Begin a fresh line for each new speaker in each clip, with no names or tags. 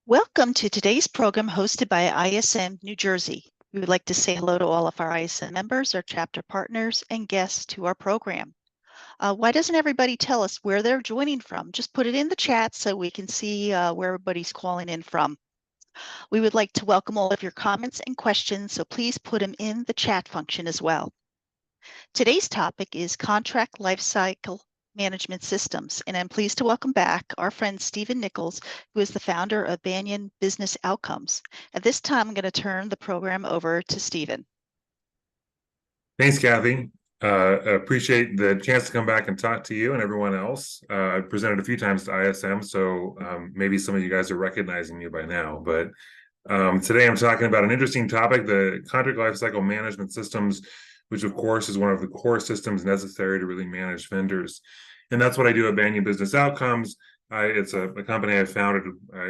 Welcome to today's program hosted by ISM New Jersey. We would like to say hello to all of our ISM members, our chapter partners, and guests to our program. Why doesn't everybody tell us where they're joining from? Just put it in the chat so we can see where everybody's calling in from. We would like to welcome all of your comments and questions, so please put them in the chat function as well. Today's topic is Contract Lifecycle Management Systems, and I'm pleased to welcome back our friend Stephen Nichols, who is the founder of Banyan Business Outcomes. At this time, I'm going to turn the program over to Stephen.
Thanks, Kathy. Appreciate the chance to come back and talk to you and everyone else. I've presented a few times to ISM, so maybe some of you guys are recognizing me by now. But today I'm talking about an interesting topic, the Contract Lifecycle Management Systems, which of course is one of the core systems necessary to really manage vendors. And that's what I do at Banyan Business Outcomes. It's a company I founded.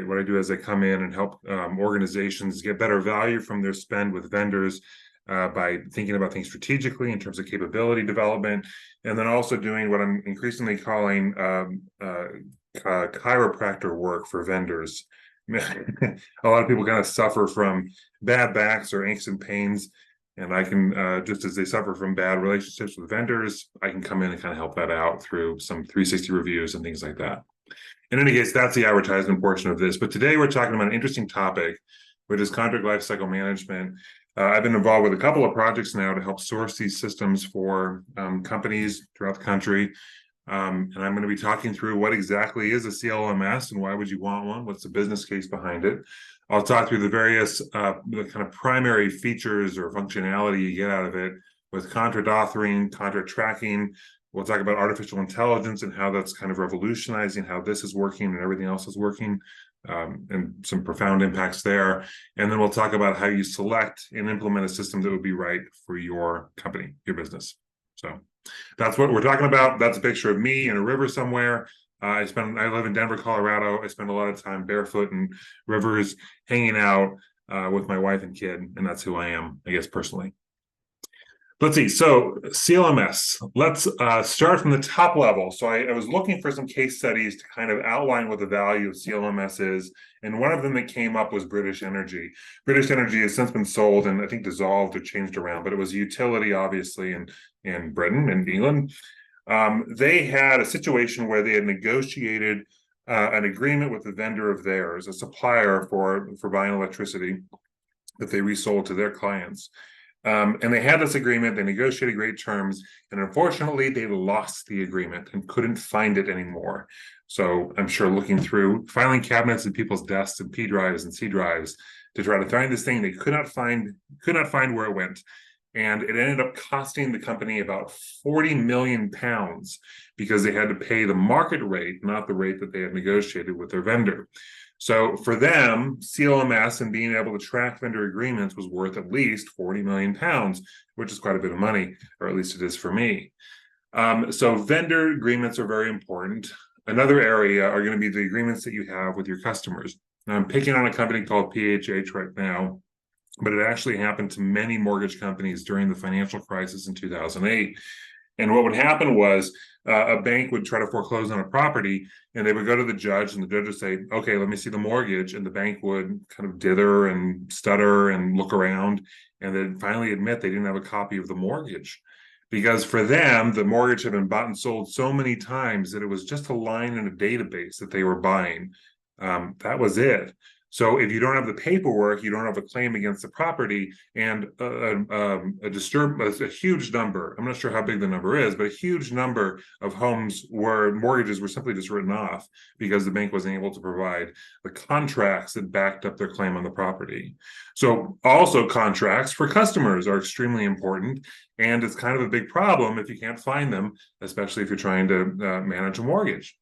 What I do is I come in and help organizations get better value from their spend with vendors by thinking about things strategically in terms of capability development, and then also doing what I'm increasingly calling chiropractor work for vendors. A lot of people kind of suffer from bad backs or aches and pains, and I can, just as they suffer from bad relationships with vendors, I can come in and kind of help that out through some 360 reviews and things like that. In any case, that's the advertisement portion of this. But today we're talking about an interesting topic, which is contract lifecycle management. I've been involved with a couple of projects now to help source these systems for companies throughout the country. And I'm going to be talking through what exactly is a CLMS and why would you want one? What's the business case behind it? I'll talk through the various the kind of primary features or functionality you get out of it with contract authoring, contract tracking. We'll talk about artificial intelligence and how that's kind of revolutionizing how this is working and everything else is working, and some profound impacts there. And then we'll talk about how you select and implement a system that would be right for your company, your business. So that's what we're talking about. That's a picture of me in a river somewhere. I live in Denver, Colorado. I spend a lot of time barefoot in rivers, hanging out with my wife and kid, and that's who I am, I guess, personally. Let's see. So CLMS, let's start from the top level. So I was looking for some case studies to kind of outline what the value of CLMS is. And one of them that came up was British Energy. British Energy has since been sold and I think dissolved or changed around, but it was a utility, obviously, in Britain and England. They had a situation where they had negotiated an agreement with a vendor of theirs, a supplier for buying electricity that they resold to their clients. And they had this agreement, they negotiated great terms, and unfortunately they lost the agreement and couldn't find it anymore. So I'm sure looking through filing cabinets and people's desks and P drives and C drives to try to find this thing, they could not find where it went. And it ended up costing the company about 40 million pounds because they had to pay the market rate, not the rate that they had negotiated with their vendor. So for them, CLMS and being able to track vendor agreements was worth at least 40 million pounds, which is quite a bit of money, or at least it is for me. So vendor agreements are very important. Another area are going to be the agreements that you have with your customers. Now, I'm picking on a company called PHH right now, but it actually happened to many mortgage companies during the financial crisis in 2008. And what would happen was a bank would try to foreclose on a property and they would go to the judge and the judge would say, okay, let me see the mortgage. And the bank would kind of dither and stutter and look around and then finally admit they didn't have a copy of the mortgage. Because for them, the mortgage had been bought and sold so many times that it was just a line in a database that they were buying. That was it. So if you don't have the paperwork, you don't have a claim against the property, and a huge number, I'm not sure how big the number is, but a huge number of homes where mortgages were simply just written off because the bank wasn't able to provide the contracts that backed up their claim on the property. So also contracts for customers are extremely important, and it's kind of a big problem if you can't find them, especially if you're trying to manage a mortgage.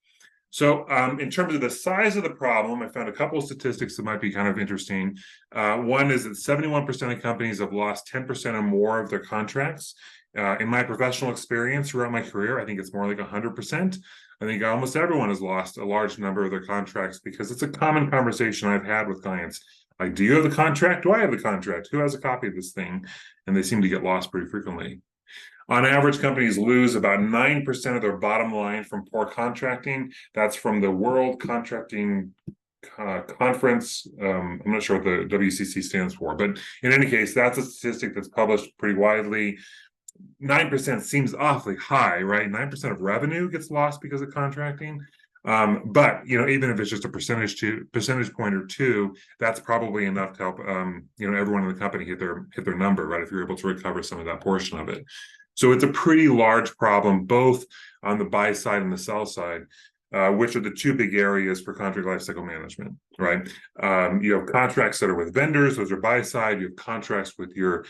So in terms of the size of the problem, I found a couple of statistics that might be kind of interesting. One is that 71% of companies have lost 10% or more of their contracts. In my professional experience throughout my career, I think it's more like 100%. I think almost everyone has lost a large number of their contracts because it's a common conversation I've had with clients. Like, do you have the contract? Do I have the contract? Who has a copy of this thing? And they seem to get lost pretty frequently. On average, companies lose about 9% of their bottom line from poor contracting. That's from the World Contracting conference. I'm not sure what the WCC stands for, but in any case, that's a statistic that's published pretty widely. 9% seems awfully high, right? 9% of revenue gets lost because of contracting. But even if it's just a percentage point or two, that's probably enough to help everyone in the company hit their number, right? If you're able to recover some of that portion of it. So it's a pretty large problem, both on the buy side and the sell side, which are the two big areas for contract lifecycle management, right? You have contracts that are with vendors; those are buy side. You have contracts with your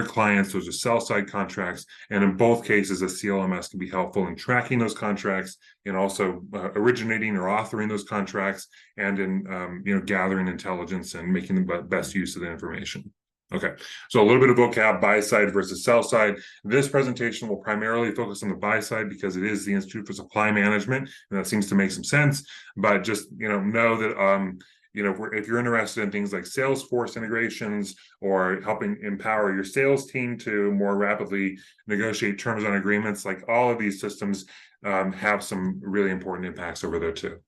clients; those are sell side contracts. And in both cases, a CLMS can be helpful in tracking those contracts, and also originating or authoring those contracts, and in gathering intelligence and making the best use of the information. Okay, so a little bit of vocab, buy side versus sell side. This presentation will primarily focus on the buy side because it is the Institute for Supply Management, and that seems to make some sense. But just know that if you're interested in things like Salesforce integrations or helping empower your sales team to more rapidly negotiate terms on agreements, like all of these systems have some really important impacts over there too.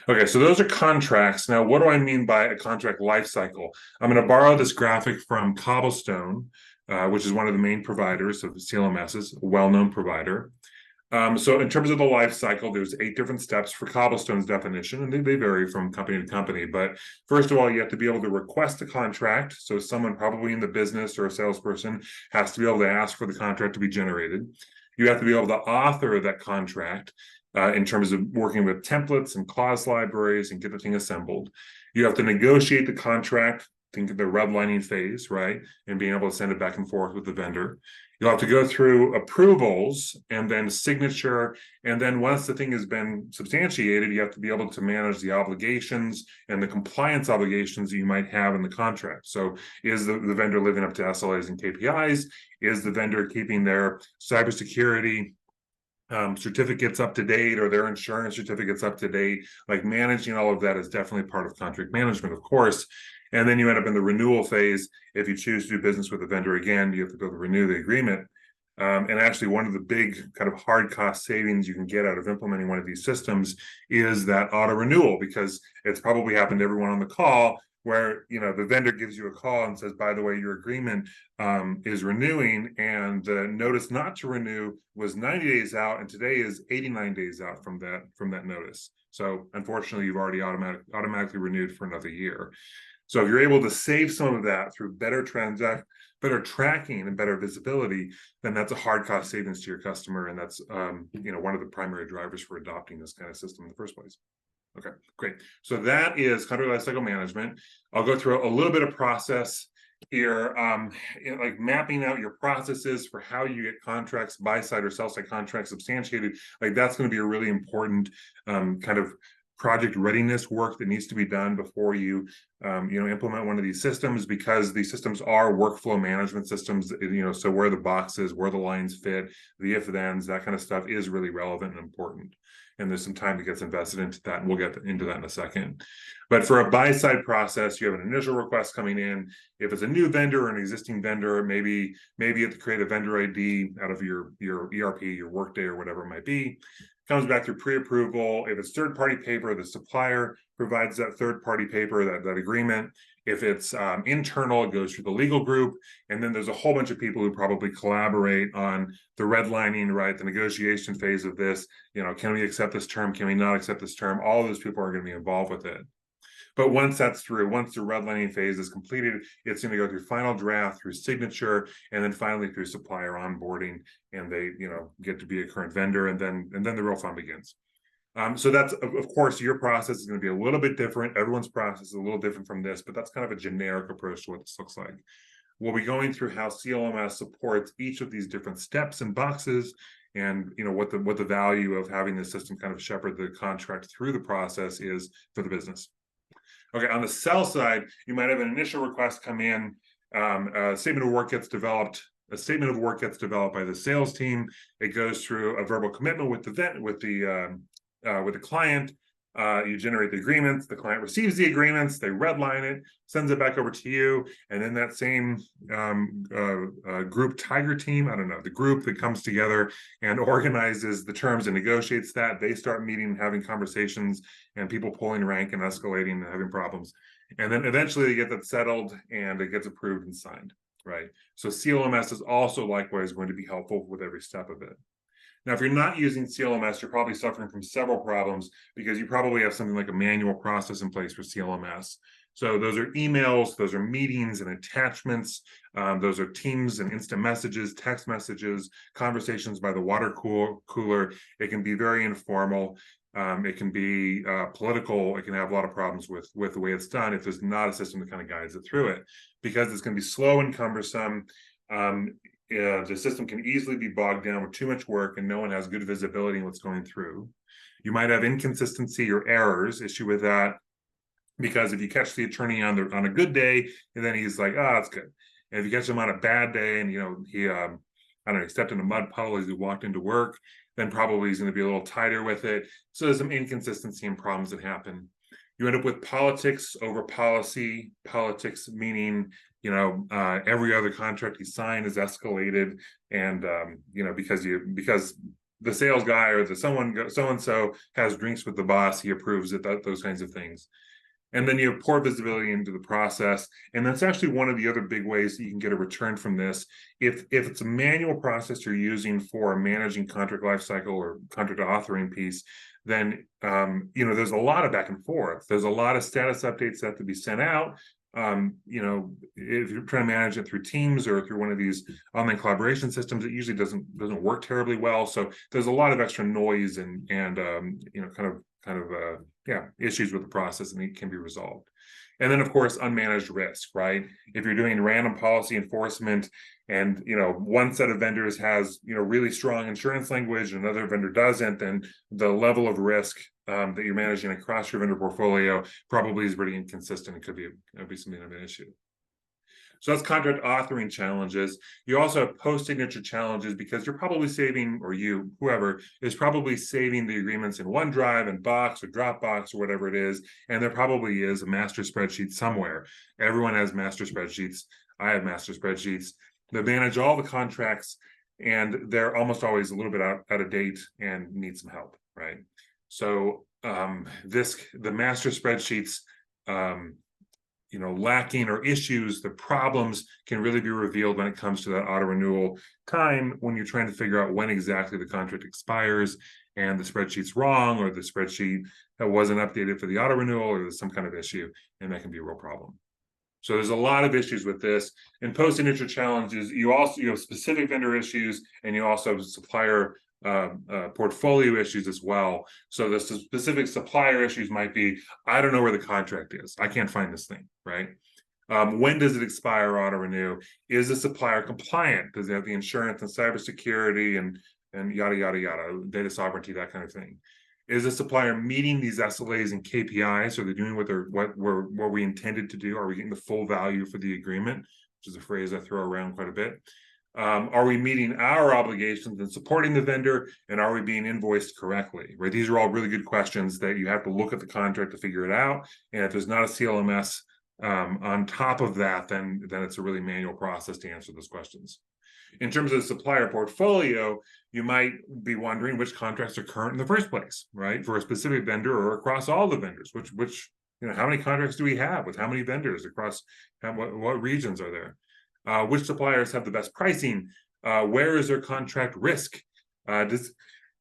Okay, so those are contracts. Now, what do I mean by a contract life cycle? I'm going to borrow this graphic from Cobblestone, which is one of the main providers of CLMSs, a well-known provider. So in terms of the life cycle, there's 8 different steps for Cobblestone's definition, and they vary from company to company. But first of all, you have to be able to request a contract. So someone probably in the business or a salesperson has to be able to ask for the contract to be generated. You have to be able to author that contract in terms of working with templates and clause libraries and get the thing assembled. You have to negotiate the contract, think of the redlining phase, right? And being able to send it back and forth with the vendor. You'll have to go through approvals and then signature. And then once the thing has been substantiated, you have to be able to manage the obligations and the compliance obligations that you might have in the contract. So is the vendor living up to SLAs and KPIs? Is the vendor keeping their cybersecurity certificates up to date, or their insurance certificates up to date? Like, managing all of that is definitely part of contract management, of course. And then you end up in the renewal phase. If you choose to do business with a vendor again, you have to go to renew the agreement. And actually, one of the big kind of hard cost savings you can get out of implementing one of these systems is that auto renewal, because it's probably happened to everyone on the call where the vendor gives you a call and says, by the way, your agreement is renewing, and the notice not to renew was 90 days out, and today is 89 days out from that notice. So unfortunately, you've already automatically renewed for another year. So if you're able to save some of that through better tracking and better visibility, then that's a hard cost savings to your customer, and that's one of the primary drivers for adopting this kind of system in the first place. Okay, great. So that is contract lifecycle management. I'll go through a little bit of process here, like mapping out your processes for how you get contracts, buy side or sell side contracts substantiated. Like, that's going to be a really important kind of project readiness work that needs to be done before you implement one of these systems, because these systems are workflow management systems. So where the boxes, where the lines fit, the if-thens, that kind of stuff is really relevant and important. And there's some time that gets invested into that, and we'll get into that in a second. But for a buy-side process, you have an initial request coming in. If it's a new vendor or an existing vendor, maybe you have to create a vendor ID out of your ERP, your Workday, or whatever it might be. Comes back through pre-approval. If it's third-party paper, the supplier provides that third-party paper, that agreement. If it's internal, it goes through the legal group. And then there's a whole bunch of people who probably collaborate on the redlining, right? The negotiation phase of this. Can we accept this term? Can we not accept this term? All of those people are going to be involved with it. But once that's through, once the redlining phase is completed, it's going to go through final draft, through signature, and then finally through supplier onboarding, and they get to be a current vendor, and then the real fun begins. So that's, of course, your process is going to be a little bit different. Everyone's process is a little different from this, but that's kind of a generic approach to what this looks like. We'll be going through how CLMS supports each of these different steps and boxes, and what the value of having this system kind of shepherd the contract through the process is for the business. Okay, on the sell side, you might have an initial request come in, a statement of work gets developed. A statement of work gets developed by the sales team. It goes through a verbal commitment with the client. You generate the agreements, the client receives the agreements, they redline it, sends it back over to you, and then that same group tiger team, I don't know, the group that comes together and organizes the terms and negotiates that, they start meeting, having conversations, and people pulling rank and escalating and having problems. And then eventually they get that settled and it gets approved and signed, right? So CLMS is also likewise going to be helpful with every step of it. Now, if you're not using CLMS, you're probably suffering from several problems because you probably have something like a manual process in place for CLMS. So those are emails, those are meetings and attachments, those are Teams and instant messages, text messages, conversations by the water cooler. It can be very informal. It can be political. It can have a lot of problems with the way it's done if there's not a system that kind of guides it through it, because it's going to be slow and cumbersome. The system can easily be bogged down with too much work and no one has good visibility in what's going through. You might have inconsistency or errors, issue with that, because if you catch the attorney on a good day, and then he's like, oh, that's good. And if you catch him on a bad day and, he, I don't know, he stepped in a mud puddle as he walked into work, then probably he's going to be a little tighter with it. So there's some inconsistency and problems that happen. You end up with politics over policy, politics meaning, every other contract you sign is escalated, and because the sales guy or the so-and-so has drinks with the boss, he approves it, those kinds of things. And then you have poor visibility into the process. And that's actually one of the other big ways that you can get a return from this. If it's a manual process you're using for managing contract lifecycle or contract authoring piece, then there's a lot of back and forth. There's a lot of status updates that have to be sent out. If you're trying to manage it through Teams or through one of these online collaboration systems, it usually doesn't work terribly well. So there's a lot of extra noise and issues with the process, and it can be resolved. And then, of course, unmanaged risk, right? If you're doing random policy enforcement and, one set of vendors has, really strong insurance language and another vendor doesn't, then the level of risk that you're managing across your vendor portfolio probably is pretty inconsistent. It could be something of an issue. So that's contract authoring challenges. You also have post-signature challenges because you're probably saving, or whoever is probably saving the agreements in OneDrive and Box or Dropbox or whatever it is. And there probably is a master spreadsheet somewhere. Everyone has master spreadsheets. I have master spreadsheets that manage all the contracts, and they're almost always a little bit out of date and need some help, right? So the master spreadsheets, lacking or issues, the problems can really be revealed when it comes to that auto renewal time, when you're trying to figure out when exactly the contract expires and the spreadsheet's wrong, or the spreadsheet that wasn't updated for the auto renewal, or there's some kind of issue, and that can be a real problem. So there's a lot of issues with this. In post-signature challenges, you have specific vendor issues, and you also have supplier portfolio issues as well. So the specific supplier issues might be, I don't know where the contract is. I can't find this thing, right? When does it expire, auto renew? Is the supplier compliant? Does it have the insurance and cybersecurity and yada, yada, yada, data sovereignty, that kind of thing? Is the supplier meeting these SLAs and KPIs? Are they doing what we intended to do? Are we getting the full value for the agreement? Which is a phrase I throw around quite a bit. Are we meeting our obligations and supporting the vendor, and are we being invoiced correctly, right? These are all really good questions that you have to look at the contract to figure it out. And if there's not a CLMS on top of that, then it's a really manual process to answer those questions. In terms of the supplier portfolio, you might be wondering which contracts are current in the first place, right? For a specific vendor or across all the vendors, which how many contracts do we have with how many vendors across, what regions are there? Which suppliers have the best pricing? Where is their contract risk? Does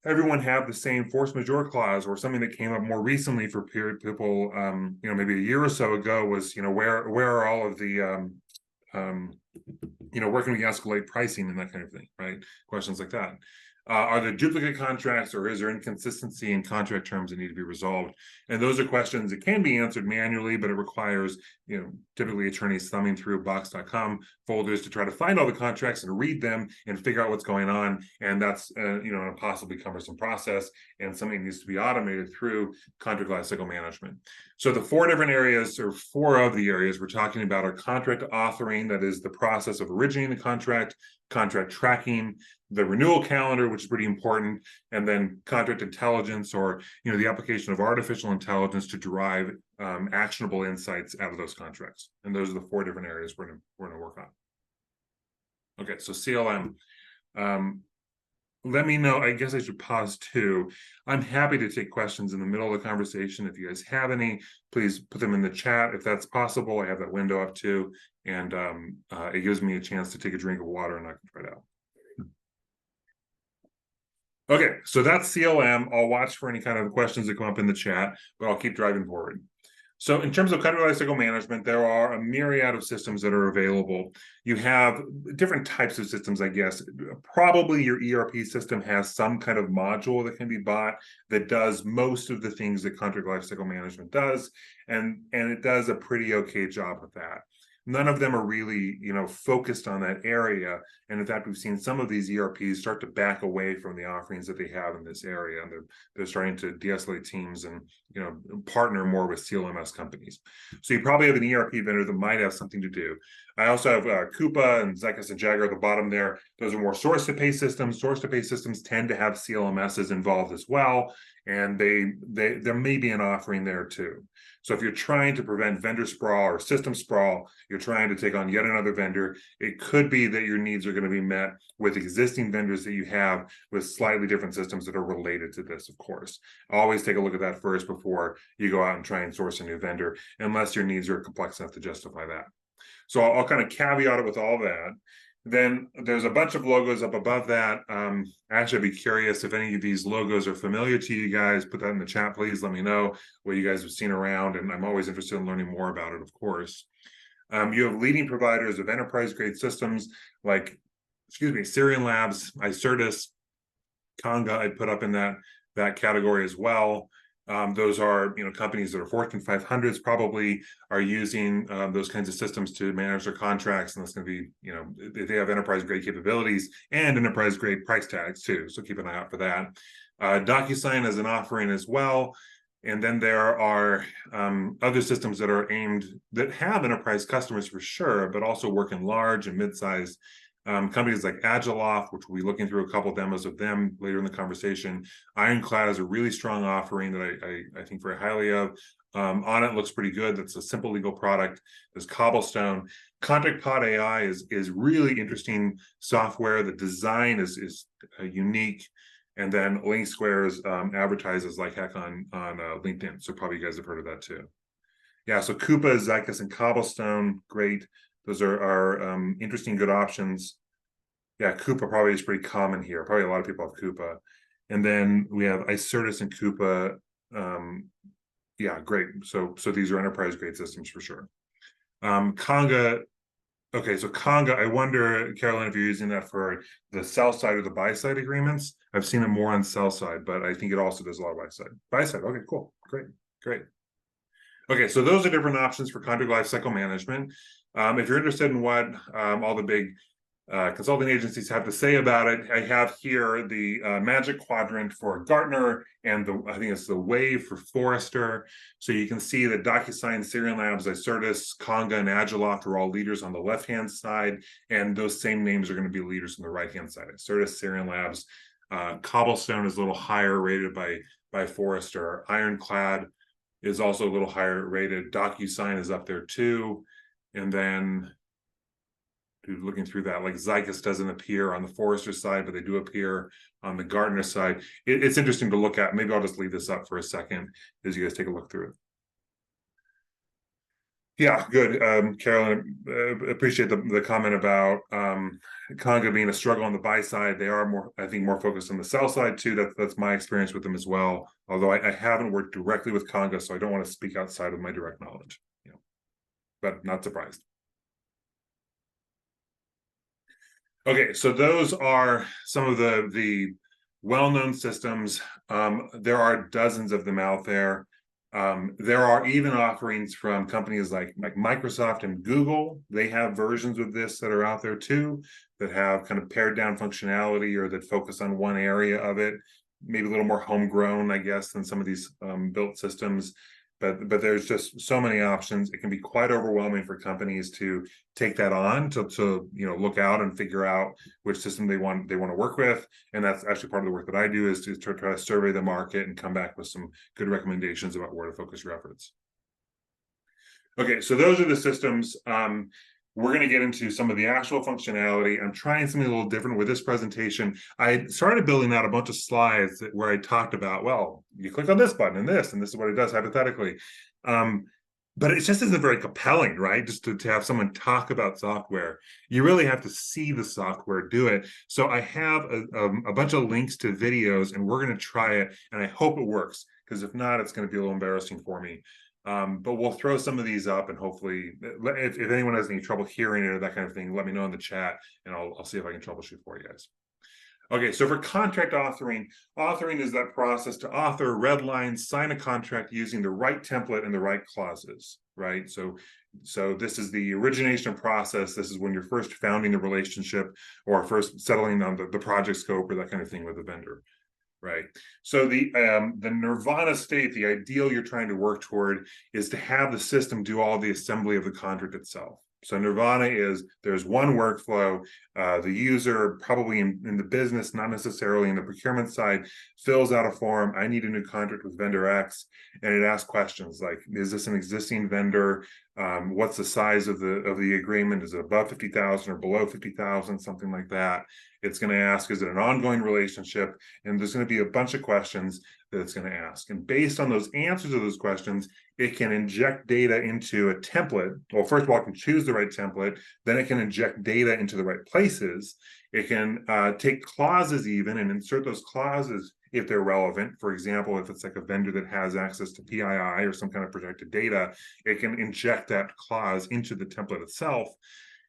everyone have the same force majeure clause, or something that came up more recently for people, maybe a year or so ago was, where are all of the, where can we escalate pricing and that kind of thing, right? Questions like that. Are there duplicate contracts, or is there inconsistency in contract terms that need to be resolved? And those are questions that can be answered manually, but it requires, typically attorneys thumbing through box.com folders to try to find all the contracts and read them and figure out what's going on. And that's, a possibly cumbersome process, and something that needs to be automated through contract lifecycle management. So the four of the areas we're talking about are contract authoring, that is the process of originating the contract, contract tracking, the renewal calendar, which is pretty important, and then contract intelligence, or the application of artificial intelligence to derive actionable insights out of those contracts. And those are the 4 different areas we're going to work on. Okay, so CLM. Let me know. I guess I should pause too. I'm happy to take questions in the middle of the conversation. If you guys have any, please put them in the chat if that's possible. I have that window up too, and it gives me a chance to take a drink of water and I can try it out. Okay, so that's CLM. I'll watch for any kind of questions that come up in the chat, but I'll keep driving forward. So in terms of contract lifecycle management, there are a myriad of systems that are available. You have different types of systems, I guess. Probably your ERP system has some kind of module that can be bought that does most of the things that contract lifecycle management does, and it does a pretty okay job with that. None of them are really, focused on that area. And in fact, we've seen some of these ERPs start to back away from the offerings that they have in this area. And they're starting to de-escalate teams and, partner more with CLMS companies. So you probably have an ERP vendor that might have something to do. I also have Coupa and Zycus and Jagger at the bottom there. Those are more source-to-pay systems. Source-to-pay systems tend to have CLMSs involved as well. And there may be an offering there too. So if you're trying to prevent vendor sprawl or system sprawl, you're trying to take on yet another vendor, it could be that your needs are going to be met with existing vendors that you have with slightly different systems that are related to this, of course. Always take a look at that first before you go out and try and source a new vendor, unless your needs are complex enough to justify that. So I'll kind of caveat it with all that. Then there's a bunch of logos up above that. Actually, I'd be curious if any of these logos are familiar to you guys. Put that in the chat, please. Let me know what you guys have seen around, and I'm always interested in learning more about it, of course. You have leading providers of enterprise-grade systems like, Syrian Labs, Icertis, Conga. I'd put up in that category as well. Those are companies that are Fortune 500s probably are using those kinds of systems to manage their contracts, and that's going to be they have enterprise grade capabilities and enterprise grade price tags too. So keep an eye out for that. DocuSign is an offering as well, and then there are other systems that have enterprise customers for sure, but also work in large and mid-sized companies like Agilent, which we'll be looking through a couple of demos of them later in the conversation. Ironclad is a really strong offering that I think very highly of. On it looks pretty good. That's a simple legal product. There's Cobblestone. ContractPod AI is really interesting software. The design is unique. And then LinkSquares advertises like heck on LinkedIn. So probably you guys have heard of that too. Yeah, so Coupa, Zycus, and Cobblestone, great. Those are interesting, good options. Yeah, Coupa probably is pretty common here. Probably a lot of people have Coupa. And then we have Icertis and Coupa. Yeah, great. So these are enterprise grade systems for sure. Conga. Okay, so Conga, I wonder, Carolyn, if you're using that for the sell side or the buy side agreements. I've seen it more on sell side, but I think it also does a lot of buy side. Buy side, okay, cool, great. Okay, so those are different options for contract lifecycle management. If you're interested in what all the big consulting agencies have to say about it, I have here the Magic Quadrant for Gartner, and I think it's the Wave for Forrester. So you can see that DocuSign, Syrian Labs, Icertis, Conga, and Agilent are all leaders on the left-hand side, and those same names are going to be leaders on the right-hand side. Icertis, Syrian Labs, Cobblestone is a little higher rated by Forrester. Ironclad is also a little higher rated. DocuSign is up there too. And then looking through that, like Zycus doesn't appear on the Forrester side, but they do appear on the Gartner side. It's interesting to look at. Maybe I'll just leave this up for a second as you guys take a look through it. Yeah, good. Carolyn, appreciate the comment about Conga being a struggle on the buy side. They are more, I think, more focused on the sell side too. That's my experience with them as well. Although I haven't worked directly with Conga, so I don't want to speak outside of my direct knowledge. But not surprised. Okay, so those are some of the well-known systems. There are dozens of them out there. There are even offerings from companies like Microsoft and Google. They have versions of this that are out there too, that have kind of pared down functionality or that focus on one area of it, maybe a little more homegrown, I guess, than some of these built systems. but there's just so many options. It can be quite overwhelming for companies to take that on to look out and figure out which system they want to work with. And that's actually part of the work that I do, is to try to survey the market and come back with some good recommendations about where to focus your efforts. Okay, so those are the systems. We're going to get into some of the actual functionality. I'm trying something a little different with this presentation. I started building out a bunch of slides where I talked about, well, you click on this button and this is what it does hypothetically. But it just isn't very compelling, right? Just to have someone talk about software. You really have to see the software do it. So I have a bunch of links to videos, and we're going to try it, and I hope it works, because if not, it's going to be a little embarrassing for me. But we'll throw some of these up, and hopefully, if anyone has any trouble hearing it or that kind of thing, let me know in the chat, and I'll see if I can troubleshoot for you guys. Okay, so for contract authoring is that process to author, red lines, sign a contract using the right template and the right clauses, right? So this is the origination process. This is when you're first founding the relationship or first settling on the project scope or that kind of thing with the vendor. Right. So the nirvana state, the ideal you're trying to work toward, is to have the system do all the assembly of the contract itself. So nirvana is there's one workflow. The user, probably in the business, not necessarily in the procurement side, fills out a form. I need a new contract with vendor X, and it asks questions like, is this an existing vendor? What's the size of the agreement? Is it above 50,000 or below 50,000? Something like that. It's going to ask, is it an ongoing relationship? And there's going to be a bunch of questions that it's going to ask. And based on those answers to those questions, it can inject data into a template. Well, first of all, it can choose the right template. Then it can inject data into the right places. It can take clauses even and insert those clauses if they're relevant. For example, if it's like a vendor that has access to PII or some kind of protected data, it can inject that clause into the template itself,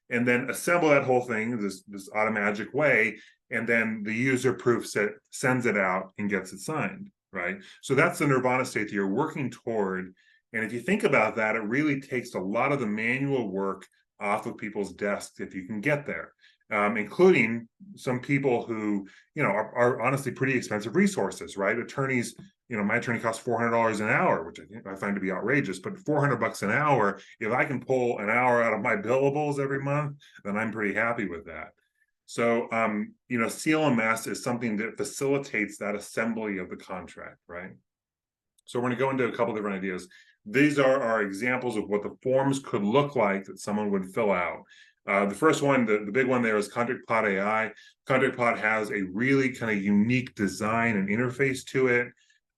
and then assemble that whole thing this automagic way, and then the user proofs it, sends it out, and gets it signed, right? So that's the nirvana state that you're working toward. And if you think about that, it really takes a lot of the manual work off of people's desks if you can get there, including some people who, are honestly pretty expensive resources, right? Attorneys, my attorney costs $400 an hour, which I find to be outrageous, but $400 an hour, if I can pull an hour out of my billables every month, then I'm pretty happy with that. So, CLMS is something that facilitates that assembly of the contract, right? So we're going to go into a couple different ideas. These are our examples of what the forms could look like that someone would fill out. The first one, the big one there, is Contract Plot AI. Contract Plot has a really kind of unique design and interface to it,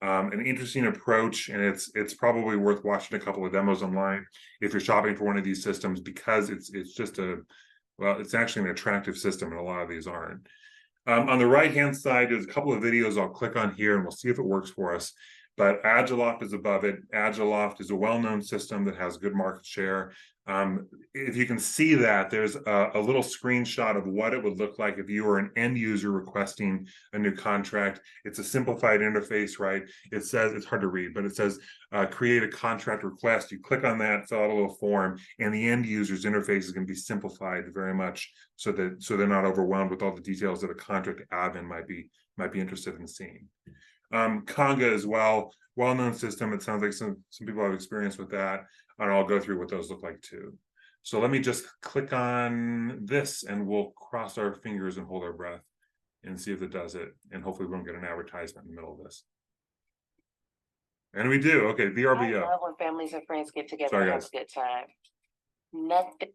an interesting approach, and it's probably worth watching a couple of demos online if you're shopping for one of these systems, because it's just it's actually an attractive system, and a lot of these aren't. On the right-hand side, there's a couple of videos I'll click on here, and we'll see if it works for us. But Agiloft is above it. Agiloft is a well-known system that has good market share. If you can see that, there's a little screenshot of what it would look like if you were an end user requesting a new contract. It's a simplified interface, right? It says, it's hard to read, but it says, create a contract request. You click on that, fill out a little form, and the end user's interface is going to be simplified very much so they're not overwhelmed with all the details that a contract admin might be interested in seeing. Conga as well-known system. It sounds like some people have experience with that, and I'll go through what those look like too. So let me just click on this, and we'll cross our fingers and hold our breath and see if it does it. And hopefully we won't get an advertisement in the middle of this. And we do. Okay, VRBO.
I love when families and friends get together and have a good time. Nothing.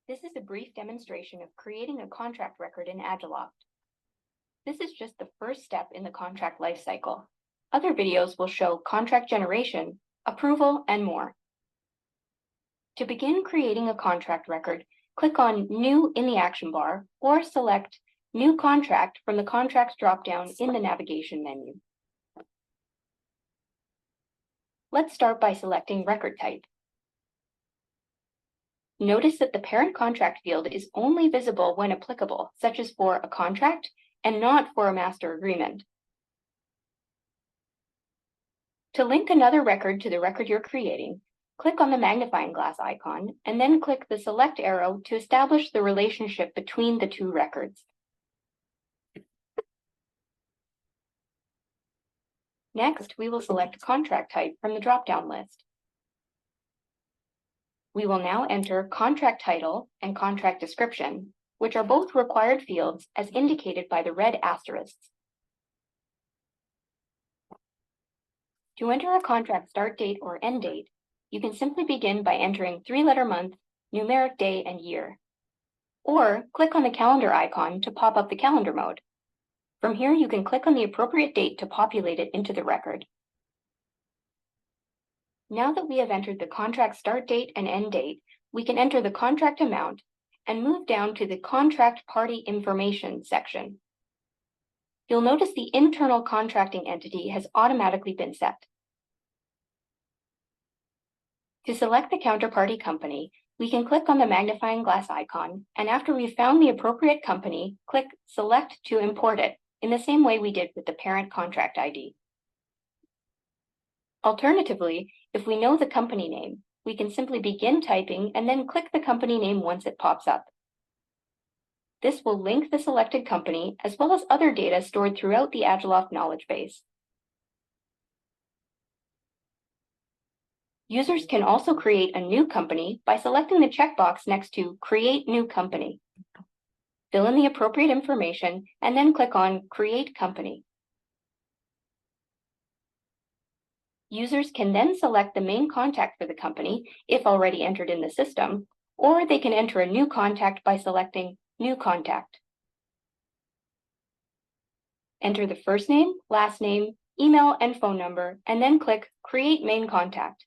This is a brief demonstration of creating a contract record in Agiloft. This is just the first step in the contract lifecycle. Other videos will show contract generation, approval, and more. To begin creating a contract record, click on New in the action bar or select New Contract from the Contracts dropdown in the navigation menu. Let's start by selecting record type. Notice that the parent contract field is only visible when applicable, such as for a contract and not for a master agreement. To link another record to the record you're creating, click on the magnifying glass icon and then click the select arrow to establish the relationship between the two records. Next, we will select contract type from the drop-down list. We will now enter contract title and contract description, which are both required fields as indicated by the red asterisks. To enter a contract start date or end date, you can simply begin by entering 3-letter month, numeric day, and year. Or click on the calendar icon to pop up the calendar mode. From here, you can click on the appropriate date to populate it into the record. Now that we have entered the contract start date and end date, we can enter the contract amount and move down to the contract party information section. You'll notice the internal contracting entity has automatically been set. To select the counterparty company, we can click on the magnifying glass icon, and after we've found the appropriate company, click Select to import it, in the same way we did with the parent contract ID. Alternatively, if we know the company name, we can simply begin typing and then click the company name once it pops up. This will link the selected company as well as other data stored throughout the Agilent knowledge base. Users can also create a new company by selecting the checkbox next to Create New Company. Fill in the appropriate information and then click on Create Company. Users can then select the main contact for the company, if already entered in the system, or they can enter a new contact by selecting New Contact. Enter the first name, last name, email, and phone number, and then click Create Main Contact.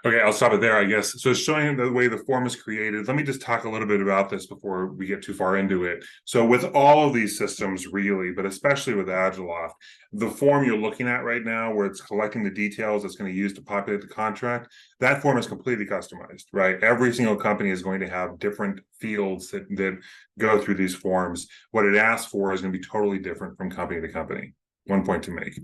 Okay, I'll stop it there, I guess. So it's showing the way the form is created. Let me just talk a little bit about this before we get too far into it. So with all of these systems, really, but especially with Agilent, the form you're looking at right now, where it's collecting the details it's going to use to populate the contract, that form is completely customized, right? Every single company is going to have different fields that go through these forms. What it asks for is going to be totally different from company to company. One point to make.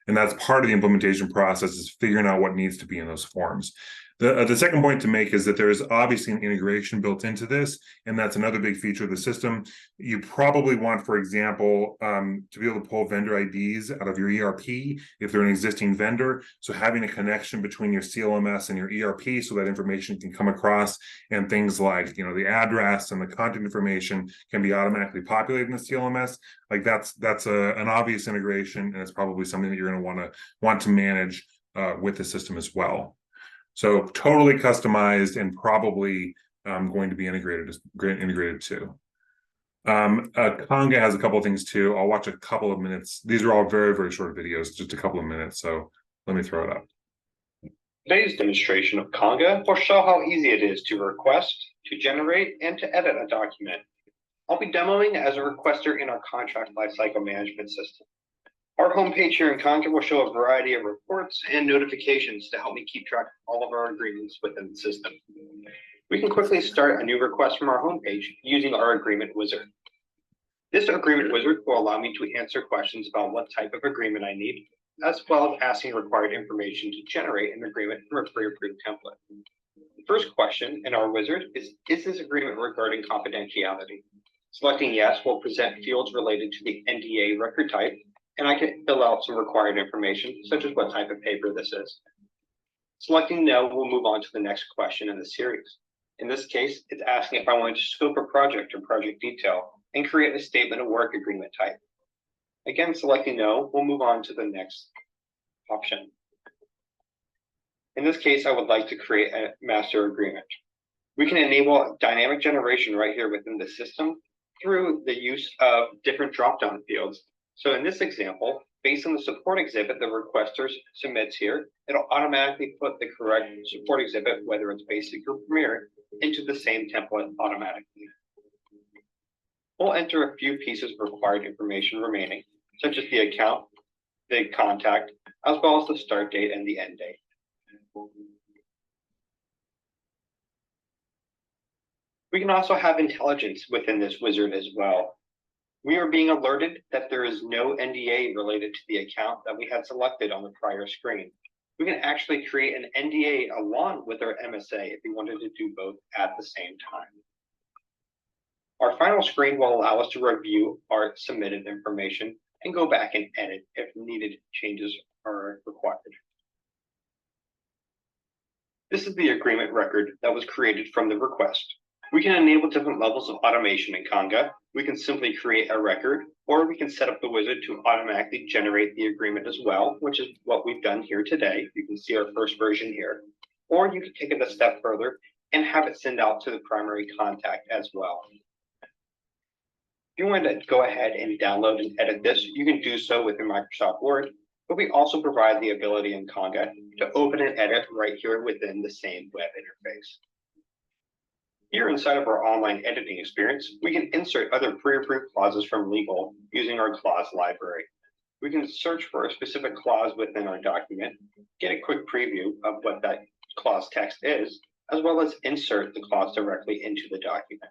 And that's part of the implementation process, is figuring out what needs to be in those forms. The second point to make is that there is obviously an integration built into this, and that's another big feature of the system. You probably want, for example, to be able to pull vendor IDs out of your ERP if they're an existing vendor. So having a connection between your CLMS and your ERP so that information can come across, and things like, you know, the address and the contact information can be automatically populated in the CLMS. Like that's an obvious integration, and it's probably something that you're going to want to manage with the system as well. So totally customized and probably going to be integrated too. Conga has a couple of things too. I'll watch a couple of minutes. These are all very, very short videos, just a couple of minutes. So let me throw it up.
Today's demonstration of Conga will show how easy it is to request, to generate, and to edit a document. I'll be demoing as a requester in our contract lifecycle management system. Our homepage here in Conga will show a variety of reports and notifications to help me keep track of all of our agreements within the system. We can quickly start a new request from our homepage using our agreement wizard. This agreement wizard will allow me to answer questions about what type of agreement I need, as well as asking required information to generate an agreement from a pre-approved template. The first question in our wizard is this agreement regarding confidentiality? Selecting yes will present fields related to the NDA record type, and I can fill out some required information, such as what type of paper this is. Selecting no will move on to the next question in the series. In this case, it's asking if I want to scope a project or project detail and create a statement of work agreement type. Again, selecting no will move on to the next option. In this case, I would like to create a master agreement. We can enable dynamic generation right here within the system through the use of different drop-down fields. So in this example, based on the support exhibit the requester submits here, it'll automatically put the correct support exhibit, whether it's basic or premier, into the same template automatically. We'll enter a few pieces of required information remaining, such as the account, the contact, as well as the start date and the end date. We can also have intelligence within this wizard as well. We are being alerted that there is no NDA related to the account that we had selected on the prior screen. We can actually create an NDA along with our MSA if we wanted to do both at the same time. Our final screen will allow us to review our submitted information and go back and edit if needed. needed changes are required. This is the agreement record that was created from the request. We can enable different levels of automation in Conga. We can simply create a record, or we can set up the wizard to automatically generate the agreement as well, which is what we've done here today. You can see our first version here. Or you can take it a step further and have it send out to the primary contact as well. If you want to go ahead and download and edit this, you can do so within Microsoft Word, but we also provide the ability in Conga to open and edit right here within the same web interface. Here inside of our online editing experience, we can insert other pre-approved clauses from legal using our clause library. We can search for a specific clause within our document, get a quick preview of what that clause text is, as well as insert the clause directly into the document.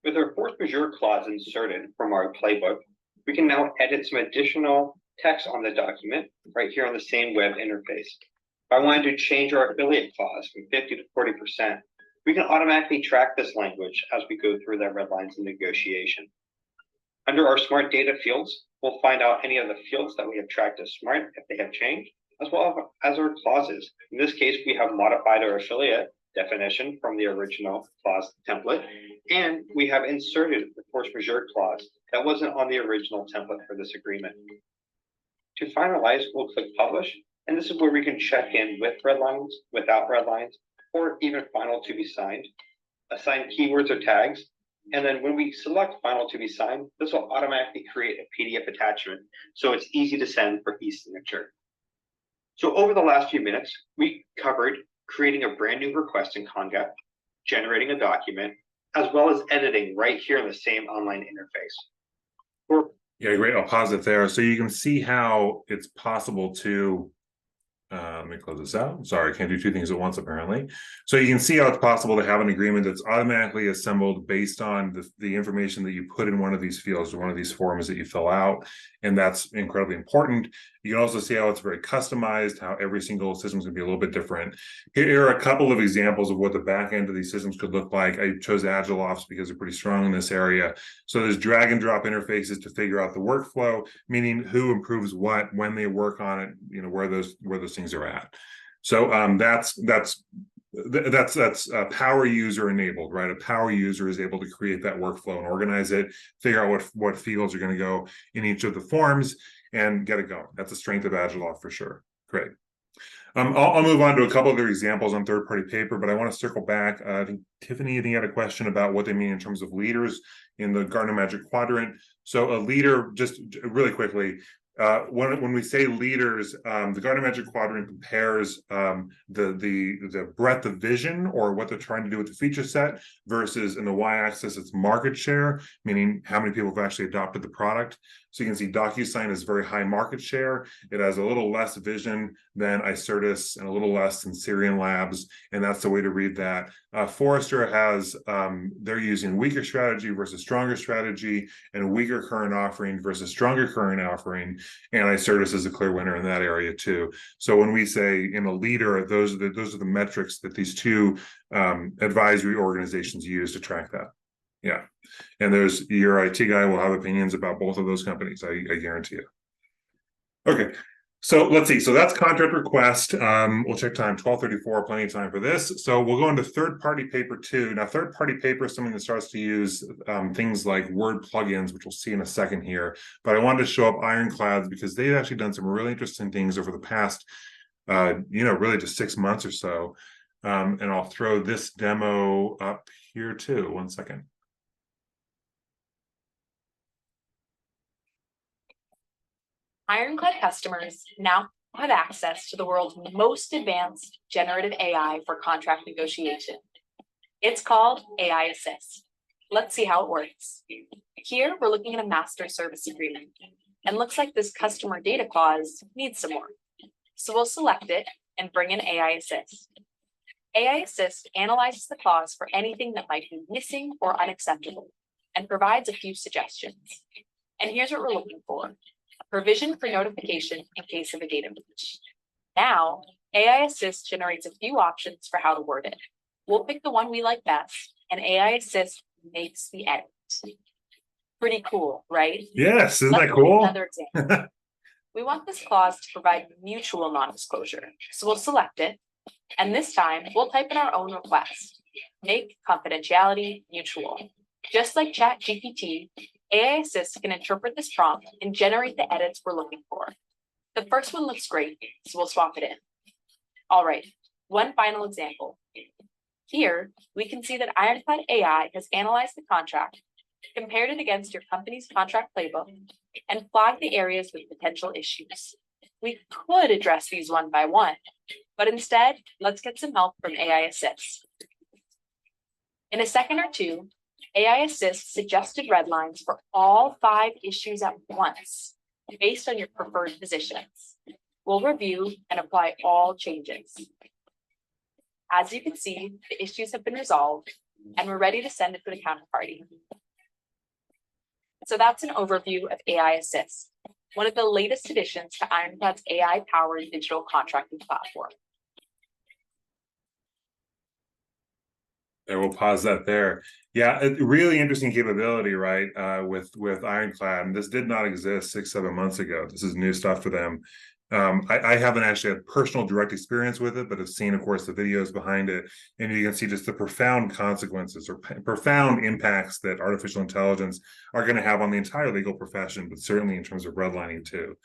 With our force majeure clause inserted from our playbook, we can now edit some additional text on the document right here on the same web interface. If I wanted to change our affiliate clause from 50 to 40%, we can automatically track this language as we go through the red lines in negotiation. Under our smart data fields, we'll find out any of the fields that we have tracked as smart if they have changed, as well as our clauses. In this case, we have modified our affiliate definition from the original clause template, and we have inserted the force majeure clause that wasn't on the original template for this agreement. To finalize, we'll click publish, and this is where we can check in with red lines, without red lines, or even final to be signed, assign keywords or tags, and then when we select final to be signed, this will automatically create a PDF attachment, so it's easy to send for e-signature. So over the last few minutes, we covered creating a brand new request in Conga, generating a document, as well as editing right here in the same online interface.
Yeah, great. I'll pause it there. So you can see how it's possible to, let me close this out. Sorry, I can't do two things at once, apparently. So you can see how it's possible to have an agreement that's automatically assembled based on the information that you put in one of these fields or one of these forms that you fill out. And that's incredibly important. You can also see how it's very customized, how every single system is going to be a little bit different. Here are a couple of examples of what the back end of these systems could look like. I chose AgileOps because they're pretty strong in this area. So there's drag and drop interfaces to figure out the workflow, meaning who improves what, when they work on it, you know, where those things are at. So that's power user enabled, right? A power user is able to create that workflow and organize it, figure out what fields are going to go in each of the forms, and get it going. That's the strength of AgileOps for sure. Great. I'll move on to a couple other examples on third-party paper, but I want to circle back. I think Tiffany, you had a question about what they mean in terms of leaders in the Gartner Magic Quadrant. So a leader, just really quickly, when we say leaders, the Gartner Magic Quadrant compares the breadth of vision or what they're trying to do with the feature set versus in the y-axis it's market share, meaning how many people have actually adopted the product. So you can see DocuSign has very high market share. It has a little less vision than Icertis and a little less than Syrian Labs, and that's the way to read that. Forrester has, they're using weaker strategy versus stronger strategy, and a weaker current offering versus stronger current offering, and Icertis is a clear winner in that area too. So when we say in a leader, those are the metrics that these two advisory organizations use to track that. Yeah, and there's your IT guy will have opinions about both of those companies, I guarantee you. Okay, so let's see. So that's contract request. We'll check time, 12:34, plenty of time for this. So we'll go into third-party paper 2. Now, third-party paper is something that starts to use things like Word plugins, which we'll see in a second here. But I wanted to show up Ironclads because they've actually done some really interesting things over the past, really just 6 months or so. And I'll throw this demo up here too. 1 second.
Ironclad customers now have access to the world's most advanced generative AI for contract negotiation. It's called AI Assist. Let's see how it works. Here, we're looking at a master service agreement, and looks like this customer data clause needs some work. So we'll select it and bring in AI Assist. AI Assist analyzes the clause for anything that might be missing or unacceptable, and provides a few suggestions. And here's what we're looking for. Provision for notification in case of a data breach. Now, AI Assist generates a few options for how to word it. We'll pick the one we like best, and AI Assist makes the edit. Pretty cool, right?
Yes, isn't
Let's
that
look at
cool?
another example. We want this clause to provide mutual non-disclosure. So we'll select it. And this time we'll type in our own request. Make confidentiality mutual. Just like ChatGPT, AI Assist can interpret this prompt and generate the edits we're looking for. The first one looks great, so we'll swap it in. All right, one final example. Here, we can see that Ironclad AI has analyzed the contract, compared it against your company's contract playbook, and flagged the areas with potential issues. We could address these one by one, but instead, let's get some help from AI Assist. In a second or two, AI Assist suggested red lines for all 5 issues at once, based on your preferred positions. We'll review and apply all changes. As you can see, the issues have been resolved, and we're ready to send it to the counterparty. So that's an overview of AI Assist, one of the latest additions to Ironclad's AI-powered digital contracting platform.
And we'll pause that there. Yeah, a really interesting capability, right? With Ironclad, and this did not exist 6-7 months ago. This is new stuff for them. I haven't actually had personal direct experience with it, but have seen, of course, the videos behind it, and you can see just the profound consequences or profound impacts that artificial intelligence are going to have on the entire legal profession, but certainly in terms of redlining too.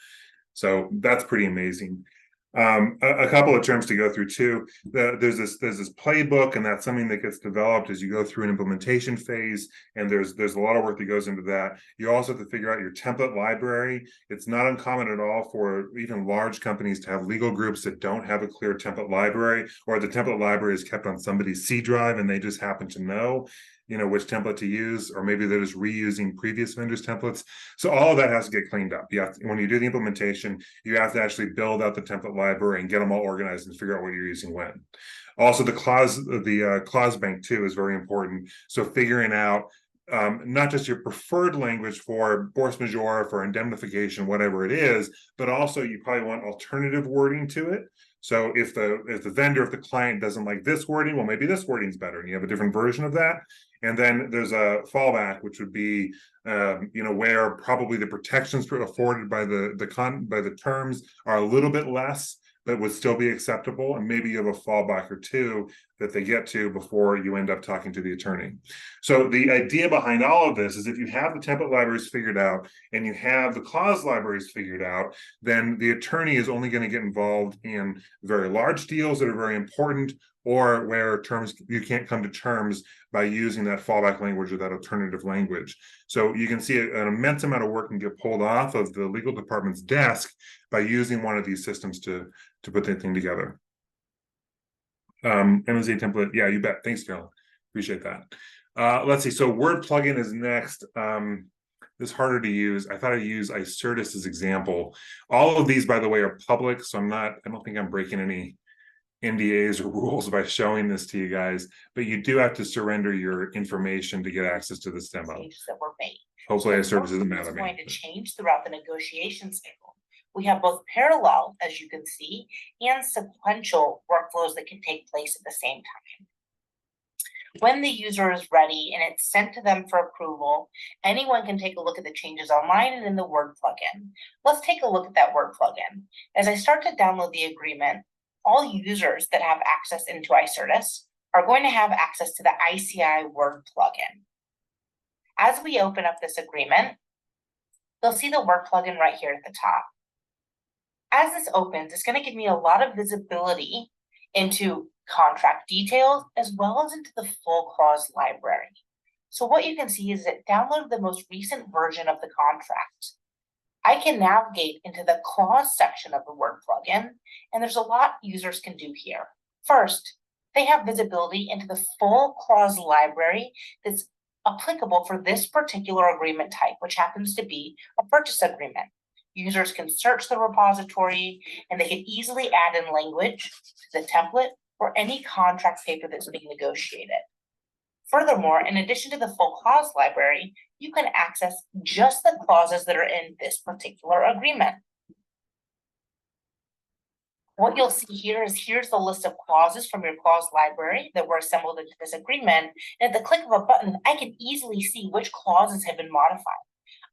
So that's pretty amazing. A couple of terms to go through too. There's this playbook, and that's something that gets developed as you go through an implementation phase. And there's a lot of work that goes into that. You also have to figure out your template library. It's not uncommon at all for even large companies to have legal groups that don't have a clear template library, or the template library is kept on somebody's C drive and they just happen to know which template to use, or maybe they're just reusing previous vendors' templates. So all of that has to get cleaned up. When you do the implementation, you have to actually build out the template library and get them all organized and figure out what you're using when. Also, the clause bank too is very important. So figuring out not just your preferred language for force majeure, for indemnification, whatever it is, but also you probably want alternative wording to it. So if the client doesn't like this wording, well, maybe this wording's better, and you have a different version of that. And then there's a fallback, which would be, where probably the protections afforded by the terms are a little bit less, but would still be acceptable. And maybe you have a fallback or two that they get to before you end up talking to the attorney. So the idea behind all of this is if you have the template libraries figured out and you have the clause libraries figured out, then the attorney is only going to get involved in very large deals that are very important, or where you can't come to terms by using that fallback language or that alternative language. So you can see an immense amount of work can get pulled off of the legal department's desk by using one of these systems to put that thing together. MSA template, yeah, you bet. Thanks, Carolyn. Appreciate that. Let's see. So word plugin is next. It's harder to use. I thought I'd use Icertis as example. All of these, by the way, are public, so I don't think I'm breaking any NDAs or rules by showing this to you guys, but you do have to surrender your information to get access to this demo.
That were made.
Hopefully, Icertis doesn't matter.
It's going to change throughout the negotiation cycle. We have both parallel, as you can see, and sequential workflows that can take place at the same time. When the user is ready and it's sent to them for approval, anyone can take a look at the changes online and in the Word plugin. Let's take a look at that Word plugin. As I start to download the agreement, all users that have access into Icertis are going to have access to the ICI Word plugin. As we open up this agreement, you'll see the Word plugin right here at the top. As this opens, it's going to give me a lot of visibility into contract details as well as into the full clause library. So what you can see is it downloaded the most recent version of the contract. I can navigate into the clause section of the Word plugin, and there's a lot users can do here. First, they have visibility into the full clause library that's applicable for this particular agreement type, which happens to be a purchase agreement. Users can search the repository, and they can easily add in language to the template or any contract paper that's being negotiated. Furthermore, in addition to the full clause library, you can access just the clauses that are in this particular agreement. What you'll see here is here's the list of clauses from your clause library that were assembled into this agreement. And at the click of a button, I can easily see which clauses have been modified.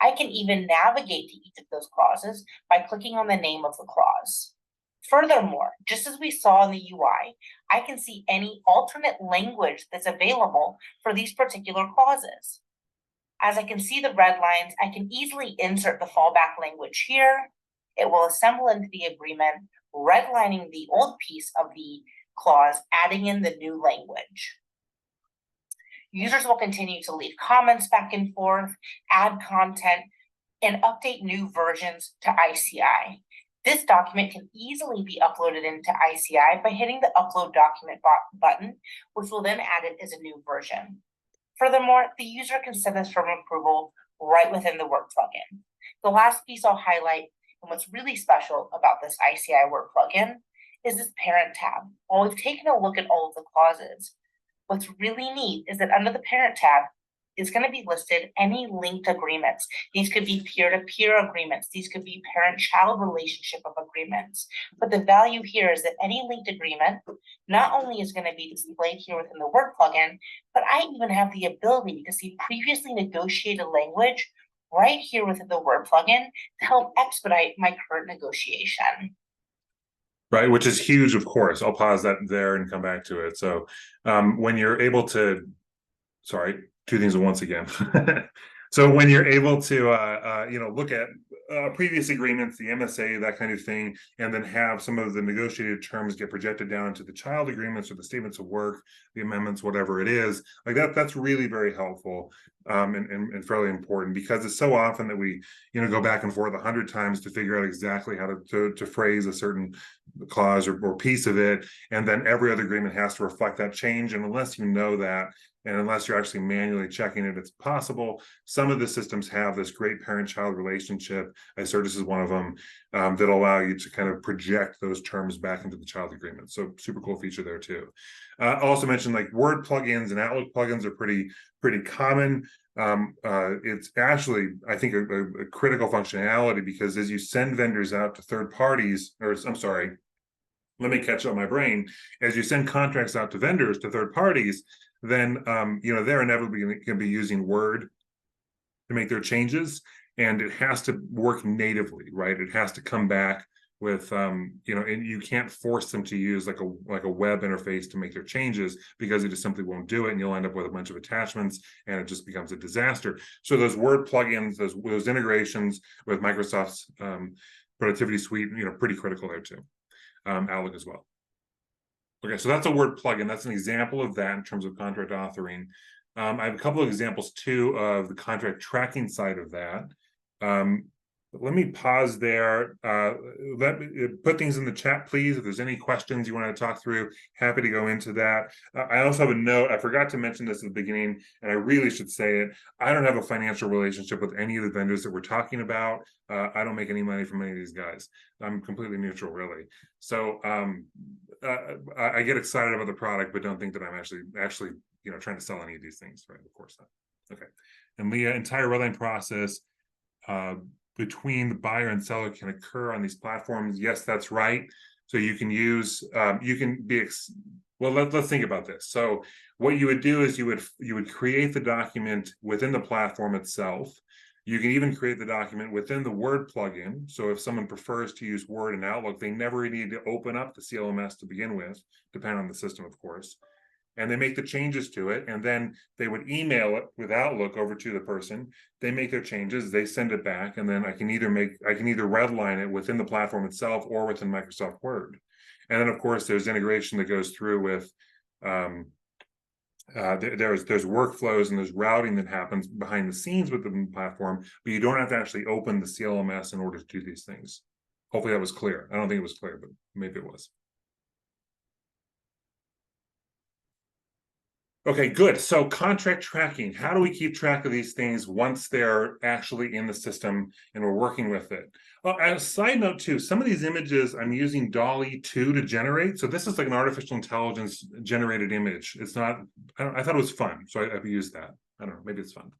I can even navigate to each of those clauses by clicking on the name of the clause. Furthermore, just as we saw in the UI, I can see any alternate language that's available for these particular clauses. As I can see the red lines, I can easily insert the fallback language here. It will assemble into the agreement, redlining the old piece of the clause, adding in the new language. Users will continue to leave comments back and forth, add content, and update new versions to ICI. This document can easily be uploaded into ICI by hitting the Upload Document button, which will then add it as a new version. Furthermore, the user can send this for approval right within the Work plugin. The last piece I'll highlight, and what's really special about this ICI Work plugin, is this Parent tab. While we've taken a look at all of the clauses, what's really neat is that under the Parent tab is going to be listed any linked agreements. These could be peer-to-peer agreements. These could be parent-child relationship of agreements. But the value here is that any linked agreement not only is going to be displayed here within the Work plugin, but I even have the ability to see previously negotiated language right here within the Word plugin to help expedite my current negotiation.
Right, which is huge, of course. I'll pause that there and come back to it. So when you're able to, sorry, two things at once again. So when you're able to, look at previous agreements, the MSA, that kind of thing, and then have some of the negotiated terms get projected down into the child agreements or the statements of work, the amendments, whatever it is, like that's really very helpful and fairly important, because it's so often that we, go back and forth 100 times to figure out exactly how to phrase a certain clause or piece of it, and then every other agreement has to reflect that change. And unless you know that, and unless you're actually manually checking it, it's possible. Some of the systems have this great parent-child relationship. iCertis is one of them that allow you to kind of project those terms back into the child agreement. So super cool feature there too. I'll also mention like Word plugins and Outlook plugins are pretty common. It's actually, I think, a critical functionality, because as you send vendors out to third parties, or I'm sorry, let me catch up my brain. As you send contracts out to vendors, to third parties, then they're inevitably going to be using Word to make their changes, and it has to work natively, right? It has to come back with and you can't force them to use like a web interface to make their changes, because it just simply won't do it, and you'll end up with a bunch of attachments and it just becomes a disaster. So those Word plugins, those integrations with Microsoft's productivity suite, pretty critical there too. Outlook as well. Okay, so that's a Word plugin. That's an example of that in terms of contract authoring. I have a couple of examples too of the contract tracking side of that. Let me pause there. Let me put things in the chat, please. If there's any questions you want to talk through, happy to go into that. I also have a note. I forgot to mention this at the beginning, and I really should say it. I don't have a financial relationship with any of the vendors that we're talking about. I don't make any money from any of these guys. I'm completely neutral, really. So I get excited about the product, but don't think that I'm actually trying to sell any of these things, right? Of course not. Okay. And Leah, entire redline process between the buyer and seller can occur on these platforms. Yes, that's right. So you can use, let's think about this. So what you would do is you would create the document within the platform itself. You can even create the document within the Word plugin. So if someone prefers to use Word and Outlook, they never need to open up the CLMS to begin with, depending on the system, of course. And they make the changes to it, and then they would email it with Outlook over to the person. They make their changes, they send it back, and then I can either redline it within the platform itself or within Microsoft Word. And then, of course, there's integration that goes through with there's workflows and there's routing that happens behind the scenes within the platform, but you don't have to actually open the CLMS in order to do these things. Hopefully that was clear. I don't think it was clear, but maybe it was. Okay, good. So contract tracking, how do we keep track of these things once they're actually in the system and we're working with it? Well, as a side note too, some of these images I'm using DALL-E 2 to generate. So this is like an artificial intelligence generated image. It's not, I thought it was fun, so I used that. I don't know, maybe it's fun.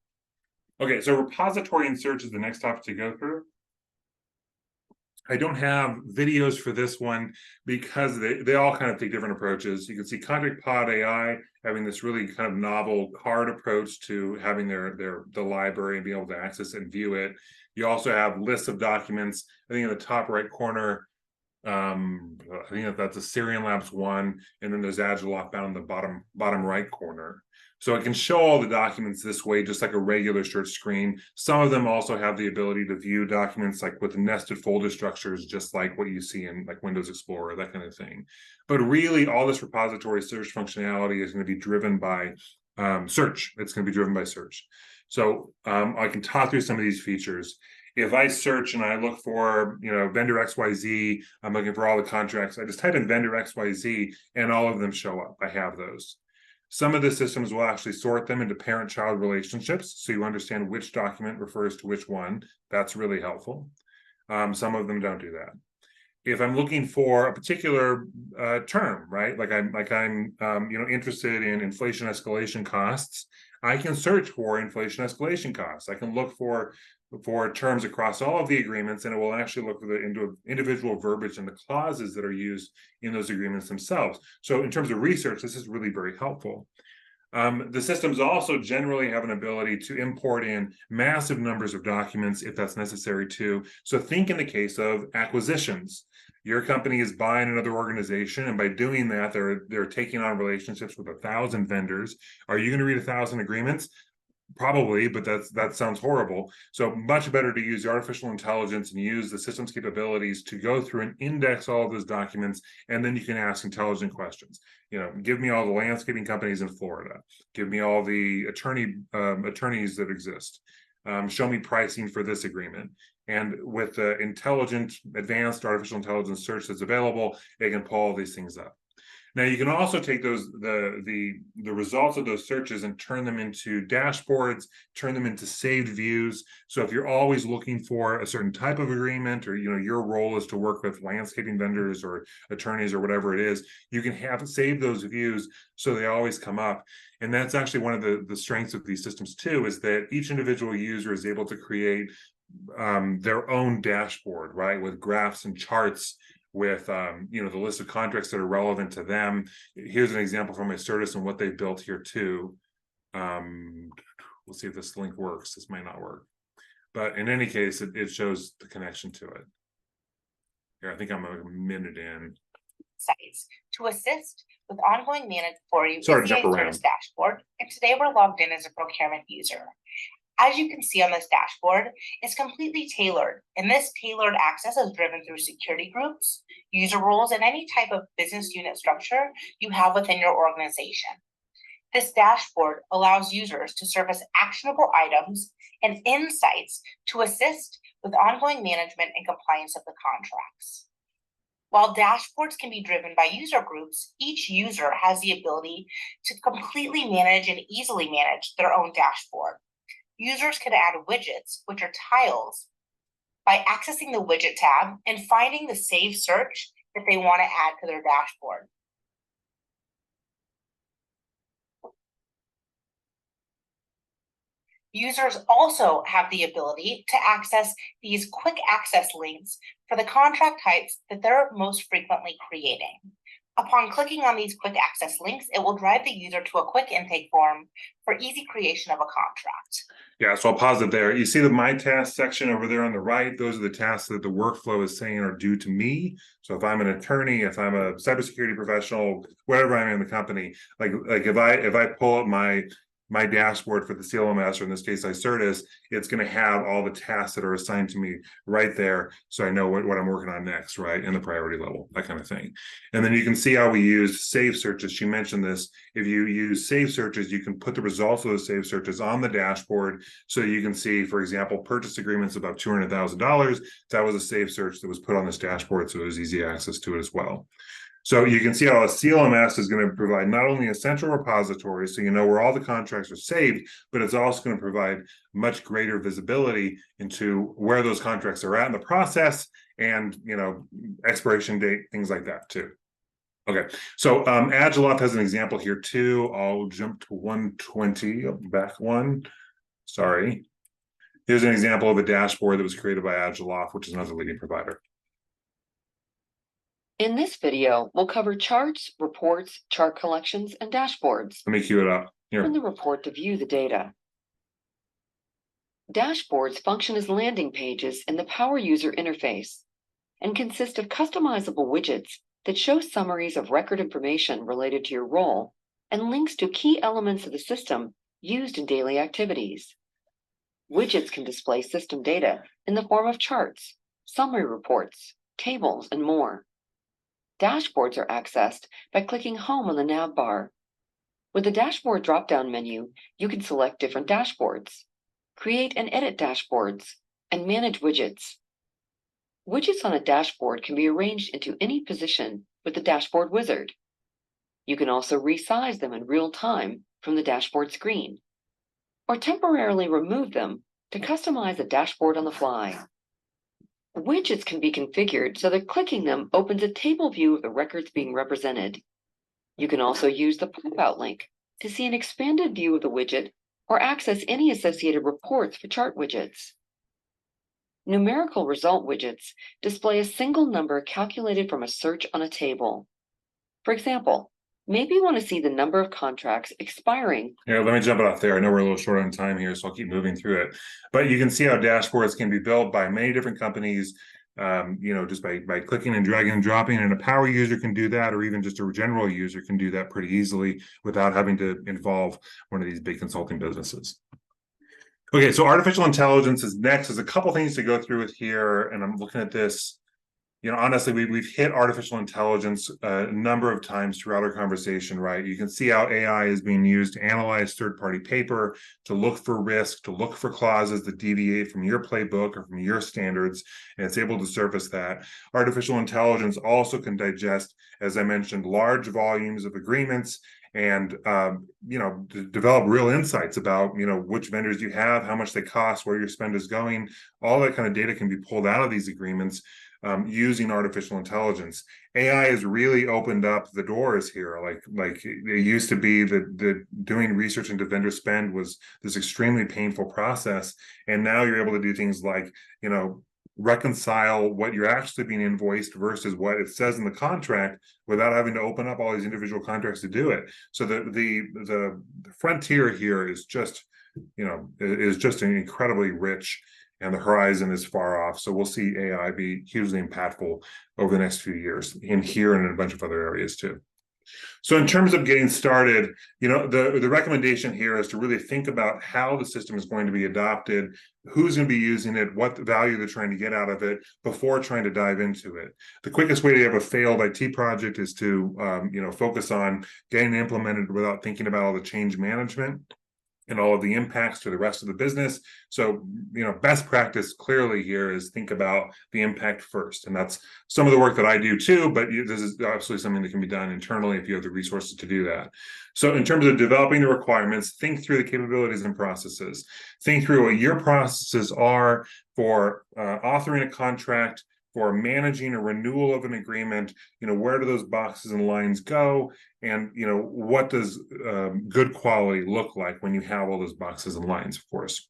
Okay, so repository and search is the next topic to go through. I don't have videos for this one because they all kind of take different approaches. You can see Contract Pod AI having this really kind of novel card approach to having the library and being able to access it and view it. You also have lists of documents. I think in the top right corner, I think that's a Syrian Labs one, and then there's Agile down in the bottom right corner. So it can show all the documents this way, just like a regular search screen. Some of them also have the ability to view documents like with nested folder structures, just like what you see in like Windows Explorer, that kind of thing. But really, all this repository search functionality is going to be driven by search. It's going to be driven by search. So I can talk through some of these features. If I search and I look for, vendor XYZ, I'm looking for all the contracts. I just type in vendor XYZ and all of them show up. I have those. Some of the systems will actually sort them into parent-child relationships, so you understand which document refers to which one. That's really helpful. Some of them don't do that. If I'm looking for a particular term, right? Like I'm interested in inflation escalation costs, I can search for inflation escalation costs. I can look for terms across all of the agreements, and it will actually look for the individual verbiage and the clauses that are used in those agreements themselves. So in terms of research, this is really very helpful. The systems also generally have an ability to import in massive numbers of documents if that's necessary too. So think in the case of acquisitions. Your company is buying another organization, and by doing that, they're taking on relationships with 1,000 vendors. Are you going to read 1,000 agreements? Probably, but that sounds horrible. So much better to use the artificial intelligence and use the system's capabilities to go through and index all of those documents, and then you can ask intelligent questions. Give me all the landscaping companies in Florida. Give me all the attorneys that exist. Show me pricing for this agreement. And with the intelligent, advanced artificial intelligence search that's available, it can pull all these things up. Now you can also take the results of those searches and turn them into dashboards, turn them into saved views. So if you're always looking for a certain type of agreement, or your role is to work with landscaping vendors or attorneys or whatever it is, you can save those views so they always come up. And that's actually one of the strengths of these systems too, is that each individual user is able to create their own dashboard, right, with graphs and charts, with the list of contracts that are relevant to them. Here's an example from my Certus and what they've built here too. We'll see if this link works. This might not work, but in any case, it shows the connection to it. Here, I think I'm a minute in.
Sites to assist with ongoing management for you.
Sorry to
is
jump
the
around.
Service dashboard, and today we're logged in as a procurement user. As you can see on this dashboard, it's completely tailored, and this tailored access is driven through security groups, user roles, and any type of business unit structure you have within your organization. This dashboard allows users to surface actionable items and insights to assist with ongoing management and compliance of the contracts. While dashboards can be driven by user groups, each user has the ability to completely manage and easily manage their own dashboard. Users can add widgets, which are tiles, by accessing the widget tab and finding the save search that they want to add to their dashboard. Users also have the ability to access these quick access links for the contract types that they're most frequently creating. Upon clicking on these quick access links, it will drive the user to a quick intake form for easy creation of a contract.
Yeah, so I'll pause it there. You see the My Tasks section over there on the right. Those are the tasks that the workflow is saying are due to me. So if I'm an attorney, if I'm a cybersecurity professional, wherever I'm in the company, like if I pull up my dashboard for the CLMS, or in this case, Certus, it's going to have all the tasks that are assigned to me right there. So I know what I'm working on next, right? In the priority level, that kind of thing. And then you can see how we use save searches. She mentioned this. If you use save searches, you can put the results of those save searches on the dashboard. So you can see, for example, purchase agreements above $200,000. That was a save search that was put on this dashboard. So it was easy access to it as well. So you can see how a CLMS is going to provide not only a central repository, so you know where all the contracts are saved, but it's also going to provide much greater visibility into where those contracts are at in the process, and expiration date, things like that too. Okay, so Agile has an example here too. I'll jump to 120, back one. Sorry. Here's an example of a dashboard that was created by Agile, which is another leading provider.
In this video, we'll cover charts, reports, chart collections, and dashboards.
Let me cue it up here.
Open the report to view the data. Dashboards function as landing pages in the Power User interface and consist of customizable widgets that show summaries of record information related to your role and links to key elements of the system used in daily activities. Widgets can display system data in the form of charts, summary reports, tables, and more. Dashboards are accessed by clicking Home on the nav bar. With the Dashboard drop-down menu, you can select different dashboards, create and edit dashboards, and manage widgets. Widgets on a dashboard can be arranged into any position with the Dashboard Wizard. You can also resize them in real time from the dashboard screen, or temporarily remove them to customize the dashboard on the fly. Widgets can be configured so that clicking them opens a table view of the records being represented. You can also use the pop-out link to see an expanded view of the widget or access any associated reports for chart widgets. Numerical result widgets display a single number calculated from a search on a table. For example, maybe you want to see the number of contracts expiring.
Yeah, let me jump it off there. I know we're a little short on time here, so I'll keep moving through it. But you can see how dashboards can be built by many different companies, just by clicking and dragging and dropping. And a power user can do that, or even just a general user can do that pretty easily without having to involve one of these big consulting businesses. Okay, so artificial intelligence is next. There's a couple things to go through with here, and I'm looking at this. Honestly, we've hit artificial intelligence a number of times throughout our conversation, right? You can see how AI is being used to analyze third-party paper, to look for risk, to look for clauses that deviate from your playbook or from your standards, and it's able to surface that. Artificial intelligence also can digest, as I mentioned, large volumes of agreements and develop real insights about which vendors you have, how much they cost, where your spend is going. All that kind of data can be pulled out of these agreements using artificial intelligence. AI has really opened up the doors here. Like it used to be that doing research into vendor spend was this extremely painful process, and now you're able to do things like reconcile what you're actually being invoiced versus what it says in the contract without having to open up all these individual contracts to do it. So the frontier here is just incredibly rich, and the horizon is far off. So we'll see AI be hugely impactful over the next few years in here and in a bunch of other areas too. So in terms of getting started, the recommendation here is to really think about how the system is going to be adopted, who's going to be using it, what value they're trying to get out of it before trying to dive into it. The quickest way to have a failed IT project is to focus on getting it implemented without thinking about all the change management and all of the impacts to the rest of the business. So, best practice clearly here is think about the impact first. And that's some of the work that I do too, but this is absolutely something that can be done internally if you have the resources to do that. So in terms of developing the requirements, think through the capabilities and processes. Think through what your processes are for authoring a contract, for managing a renewal of an agreement. Where do those boxes and lines go? And, what does good quality look like when you have all those boxes and lines, of course?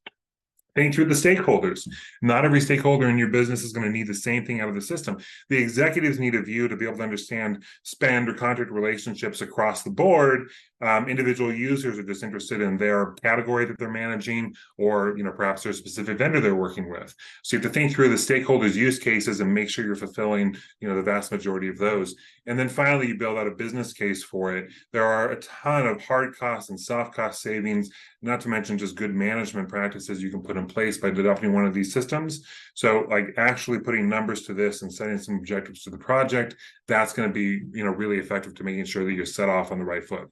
Think through the stakeholders. Not every stakeholder in your business is going to need the same thing out of the system. The executives need a view to be able to understand spend or contract relationships across the board. Individual users are just interested in their category that they're managing, or perhaps their specific vendor they're working with. So you have to think through the stakeholders' use cases and make sure you're fulfilling the vast majority of those. And then finally, you build out a business case for it. There are a ton of hard costs and soft cost savings, not to mention just good management practices you can put in place by adopting one of these systems. So like actually putting numbers to this and setting some objectives to the project, that's going to be really effective to making sure that you're set off on the right foot.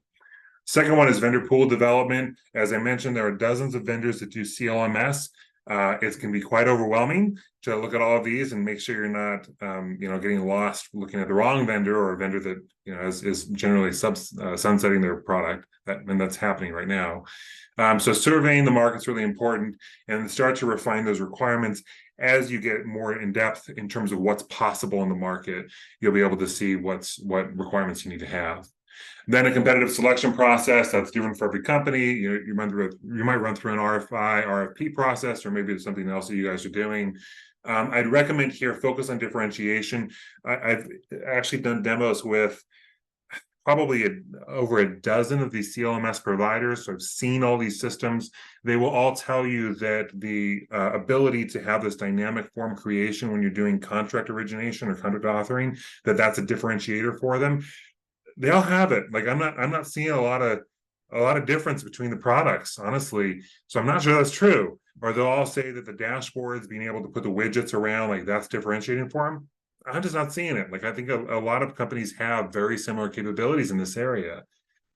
Second one is vendor pool development. As I mentioned, there are dozens of vendors that do CLMS. It can be quite overwhelming to look at all of these and make sure you're not, getting lost looking at the wrong vendor, or a vendor that is generally sunsetting their product. And that's happening right now. So surveying the market is really important, and start to refine those requirements. As you get more in depth in terms of what's possible in the market, you'll be able to see what requirements you need to have. Then a competitive selection process that's different for every company. You might run through an RFI, RFP process, or maybe it's something else that you guys are doing. I'd recommend here focus on differentiation. I've actually done demos with probably over a dozen of these CLMS providers. So I've seen all these systems. They will all tell you that the ability to have this dynamic form creation when you're doing contract origination or contract authoring, that's a differentiator for them. They all have it. Like I'm not seeing a lot of difference between the products, honestly. So I'm not sure that's true. Or they'll all say that the dashboards, being able to put the widgets around, like that's differentiating for them. I'm just not seeing it. Like I think a lot of companies have very similar capabilities in this area.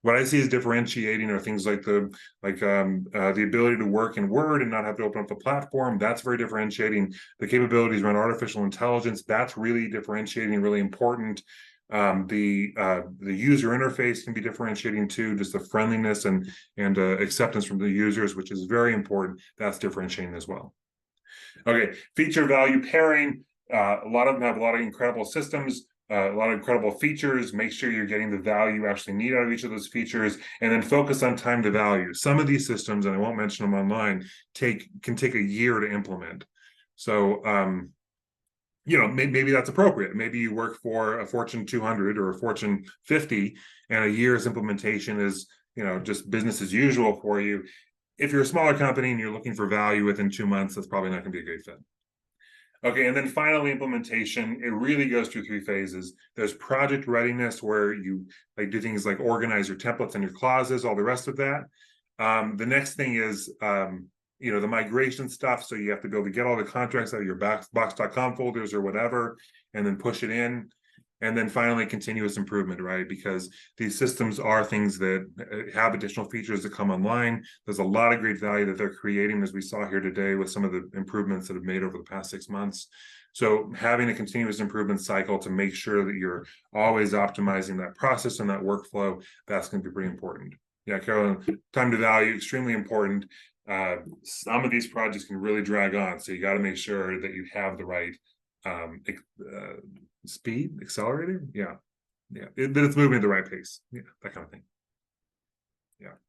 What I see as differentiating are things like the ability to work in Word and not have to open up the platform. That's very differentiating. The capabilities around artificial intelligence, that's really differentiating, really important. The user interface can be differentiating too, just the friendliness and acceptance from the users, which is very important. That's differentiating as well. Okay, feature value pairing. A lot of them have a lot of incredible systems, a lot of incredible features. Make sure you're getting the value you actually need out of each of those features, and then focus on time to value. Some of these systems, and I won't mention them online, can take a year to implement. So, maybe that's appropriate. Maybe you work for a Fortune 200 or a Fortune 50, and a year's implementation is, just business as usual for you. If you're a smaller company and you're looking for value within 2 months, that's probably not going to be a great fit. Okay, and then finally, implementation, it really goes through 3 phases. There's project readiness, where you do things like organize your templates and your clauses, all the rest of that. The next thing is, the migration stuff. So you have to be able to get all the contracts out of your box.com folders or whatever, and then push it in. And then finally, continuous improvement, right? Because these systems are things that have additional features that come online. There's a lot of great value that they're creating, as we saw here today with some of the improvements that have made over the past 6 months. So having a continuous improvement cycle to make sure that you're always optimizing that process and that workflow, that's going to be pretty important. Yeah, Carolyn, time to value, extremely important. Some of these projects can really drag on. So you got to make sure that you have the right speed, accelerator, that it's moving at the right pace, that kind of thing.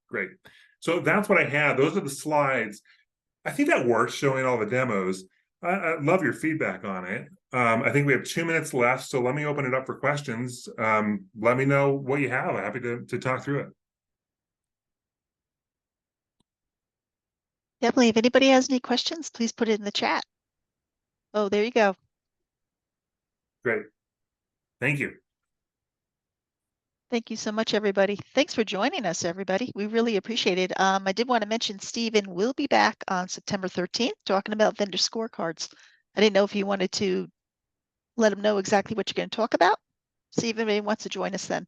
Great. So that's what I had. Those are the slides. I think that works, showing all the demos. I love your feedback on it. I think we have 2 minutes left, so let me open it up for questions. Let me know what you have. I'm happy to talk through it.
Definitely. If anybody has any questions, please put it in the chat. Oh, there you go.
Great. Thank you.
Thank you so much, everybody. Thanks for joining us, everybody. We really appreciate it. I did want to mention Stephen will be back on September 13th talking about vendor scorecards. I didn't know if you wanted to let him know exactly what you're going to talk about. See if anybody wants to join us then.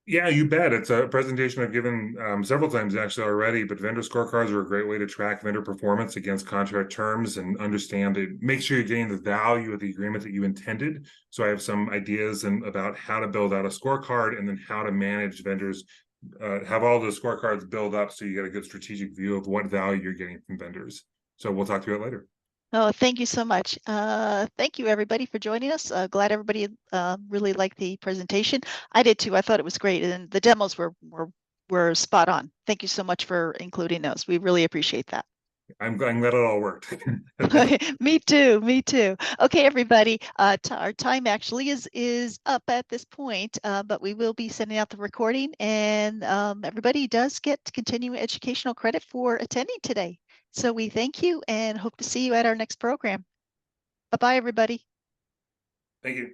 Yeah, you bet. It's a presentation I've given several times actually already, but vendor scorecards are a great way to track vendor performance against contract terms and understand it. Make sure you're getting the value of the agreement that you intended. So I have some ideas about how to build out a scorecard, and then how to manage vendors, have all those scorecards build up so you get a good strategic view of what value you're getting from vendors. So we'll talk through it later.
Oh, thank you so much. Thank you, everybody, for joining us. Glad everybody really liked the presentation. I did too. I thought it was great, and the demos were spot on. Thank you so much for including those. We really appreciate that.
I'm glad it all worked.
Me too. Me too. Okay, everybody. Our time actually is up at this point, but we will be sending out the recording, and everybody does get continuing educational credit for attending today. So we thank you and hope to see you at our next program. Bye-bye, everybody.
Thank you.